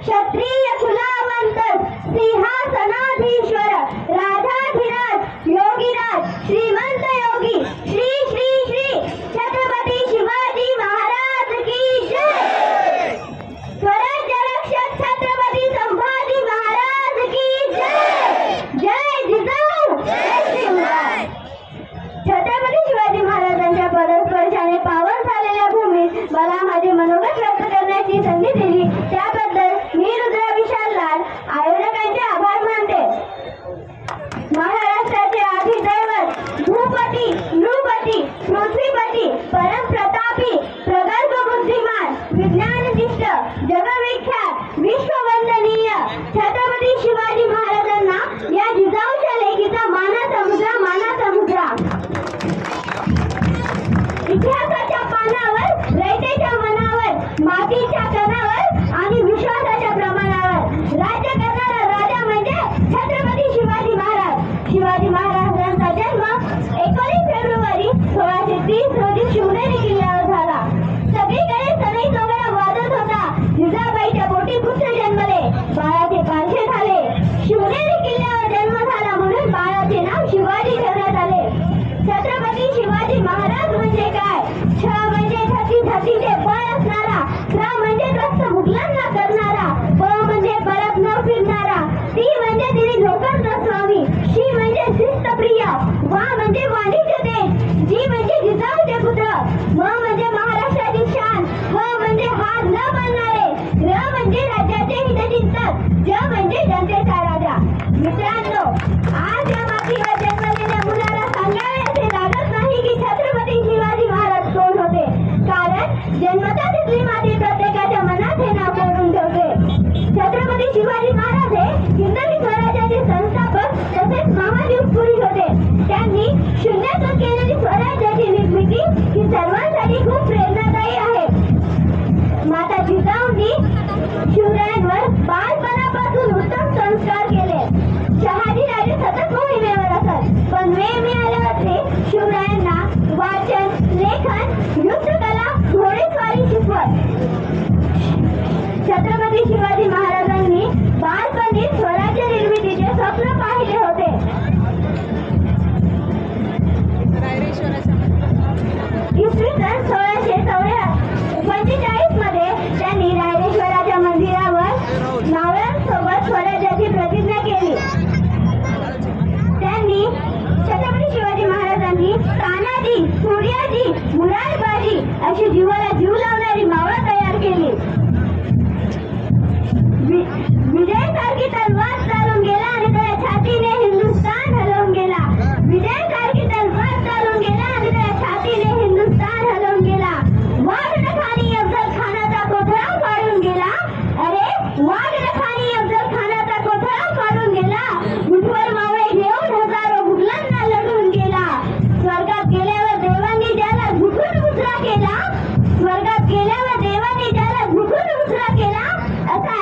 क्षत्रिय कुलावंत सिंहासनाधीश्वर राजाधिराज योगीराज श्रीमंत योगी श्री श्री श्री छत्रपती शिवाजी महाराज की जय। स्वराज्य रक्षक छत्रपती संभाजी महाराज की जय। जय जिजाऊ जय शिवराय। छत्रपती शिवाजी महाराजांच्या पदस्पर्शाने पावन झालेल्या भूमीत मला माझे मनोगत व्यक्त करण्याची संधी दिली त्याबद्दल मी रुद्र विशाल लाड आयोजकांचे आभार मानते। महाराष्ट्राचे अधिदैवत भूपती नृपती पृथ्वीपती परमप्रतापी प्रगल्भ बुद्धिमान विज्ञाननिष्ठ जगविख्यात विश्ववंदनीय छत्रपती शिवाजी महाराजांना या जिजाऊच्या लेखीचा मानाचा मुद्रा इतिहासाच्या पानावर रयतेच्या मनावर मातीच्या कणावर आणि विश्वासाच्या प्रमाणावर राज्य करणारा राजा म्हणजे छत्रपती शिवाजी महाराज। शिवाजी महाराजांचा जन्म 19 फेब्रुवारी 1630 रोजी शिवनेरी किल्ल्यावर झाला। सगळीकडे सनई सोहळा वाजत होता। जिजाबाईच्या पोटी पुत्र जन्मले, बाळाचे पारखे झाले। शिवनेरी किल्ल्यावर जन्म झाला म्हणून बाळाचे नाव शिवाजी ठेवण्यात आले। छत्रपती शिवाजी महाराज म्हणजे काय? छ म्हणजे छातीचे बळ असणारा, त्र म्हणजे त्रस्त मुघलांना करणारा, प म्हणजे परत न फिरणारा, ती म्हणजे तिने लोकांचा स्वामी, शी म्हणजे शिस्तप्रिय, वा म्हणजे वाणिज्य देश, जी म्हणजे जिजाऊचे पुत्र, म म्हणजे महाराष्ट्राची शान, ह म्हणजे हार न मानणारे, र म्हणजे राज्याचे हितचिंतक, ज म्हणजे जनतेचा राजा। मित्रांनो, आज या मातीवर जन्मलेल्या मुलाला सांगावे असे लागत नाही की छत्रपती शिवाजी महाराज कोण होते, कारण जन्मता तिथली माती प्रत्येकाच्या मनात हे नाव कोरून ठेवते। छत्रपती शिवाजी महाराज हे हिंदवी स्वराज्याचे संस्थापक तसेच महान पुरुष होते। त्यांनी शून्यातून केलेली स्वराज्याची निर्मिती ही सर्वांसाठी खूप प्रेरणादायी आहे। माता जिजाऊंनी शिवरायांवर बालपणापासून उत्तम संस्कार केले। शहाजी राजे सतत मोहिमेवर असत, पण वेळ मिळाल्यावर ते शिवरायांना वाचन, लेखन, युद्धकला, घोडेस्वारी शिकवत। छत्रपती शिवाजी महाराजांनी बालपणी स्वराज्य निर्मितीचे स्वप्न पाहिले होते। इसवी सन 1645 मध्ये त्यांनी रायरेश्वराच्या मंदिरावर नावळ्यांसोबत स्वराज्याची प्रतिज्ञा केली। त्यांनी छत्रपती शिवाजी महाराजांनी तानाजी, सूर्याजी, मुरारबाजी अशी जीवाला जीव लावणारी मावळं तयार केली। विजयासारखी तलवार चालून गेला आणि त्याच्या छातीने हिंदुस्थान हलवून गेला। विजयासारखी तलवार चालून गेला आणि त्याच्या छातीने हिंदुस्थान हलवून गेला। वाघ नखानी अफजल खानाचा कोथळा फाडून गेला। अरे वाघ नखानी अफजल खानाचा कोथळा फाडून गेला। उठवर मावळे घेऊन हजारो मुघलांना लढून गेला। स्वर्गात गेल्यावर देवांनी ज्याला झुकून मुजरा केला, स्वर्गात गेल्यावर देवांनी ज्याला झुकून मुजरा केला, असा